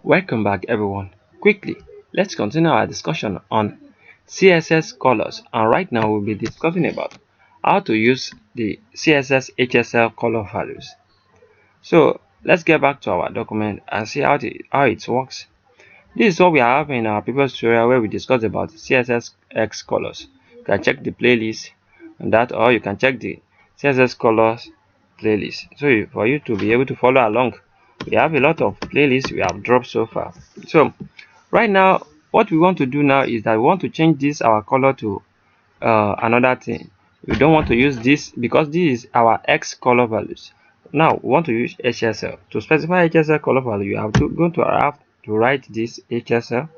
Welcome back everyone. Quickly, let's continue our discussion on CSS colors, and right now we'll be discussing about how to use the CSS HSL color values. So let's get back to our document and see how it works. This is what we have in our previous tutorial where we discussed about CSS X colors. You can check the playlist and that, or you can check the CSS colors playlist. So for you to be able to follow along, we have a lot of playlists we have dropped so far. So right now, what we want to do now is that we want to change this our color to another thing. We don't want to use this because this is our X color values. Now we want to use HSL. To specify HSL color value, you have to have to write this HSL,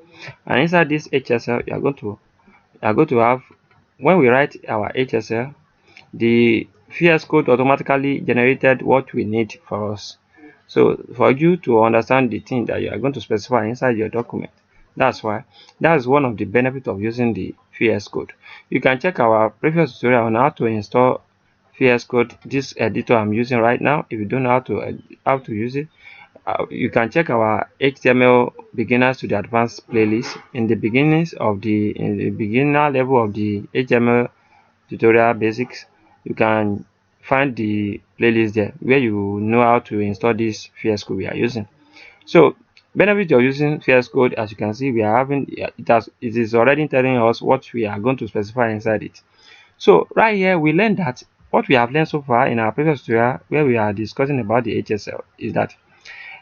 and inside this HSL you are going to have, when we write our HSL, the VS Code automatically generated what we need for us. So for you to understand the thing that you are going to specify inside your document, that's one of the benefits of using the VS Code. You can check our previous tutorial on how to install VS Code, this editor I'm using right now. If you don't know how to use it, you can check our HTML beginners to the advanced playlist in the beginner level of the HTML tutorial basics. You can find the playlist there where you know how to install this VS Code we are using. So benefit of using VS Code, as you can see, we are having it is already telling us what we are going to specify inside it. So right here we learned that what we have learned so far in our previous tutorial where we are discussing about the HSL is that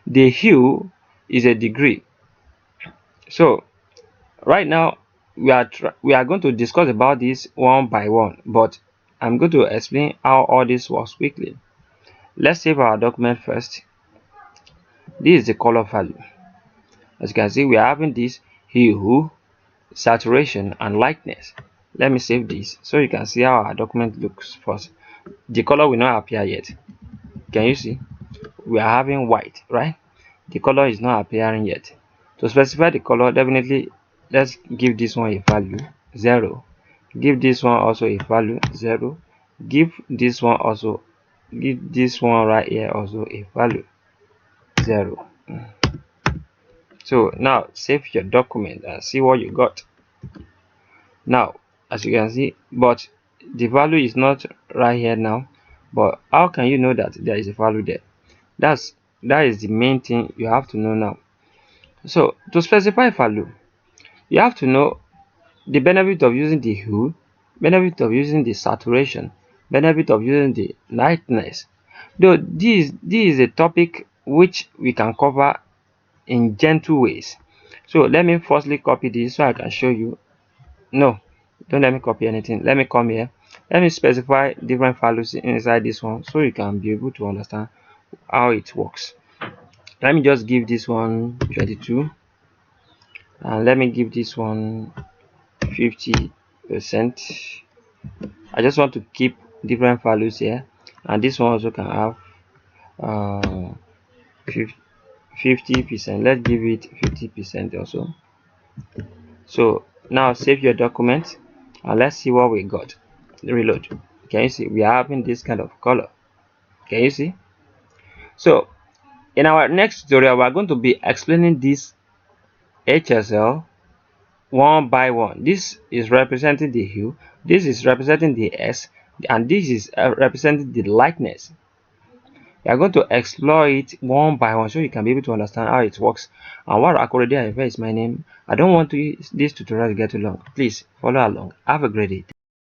the hue is a degree. So right now we are going to discuss about this one by one, but I'm going to explain how all this works quickly. Let's save our document first. This is the color value. As you can see, we are having this hue, saturation, and lightness. Let me save this so you can see how our document looks first. The color will not appear yet. Can you see? We are having white, right? The color is not appearing yet. To specify the color, definitely let's give this one a value 0. Give this one also a value 0. Give this one right here also a value 0. So now save your document and see what you got. Now as you can see, but the value is not right here now. But how can you know that there is a value there? That is the main thing you have to know now. So to specify value, you have to know the benefit of using the hue, benefit of using the saturation, benefit of using the lightness. Though this is a topic which we can cover in gentle ways. So let me firstly copy this so I can show you. No, don't let me copy anything. Let me come here. Let me specify different values inside this one so you can be able to understand how it works. Let me just give this one 22, and let me give this one 50%. I just want to keep different values here, and this one also can have 50%. Let's give it 50% also. So now save your document and let's see what we got. Reload. Can you see we are having this kind of color? Can you see? So in our next tutorial we are going to be explaining this HSL one by one. This is representing the hue, this is representing the S, and this is representing the lightness. You are going to explore it one by one so you can be able to understand how it works. And what akorede is my name. I don't want this tutorial to get too long. Please follow along. Have a great day.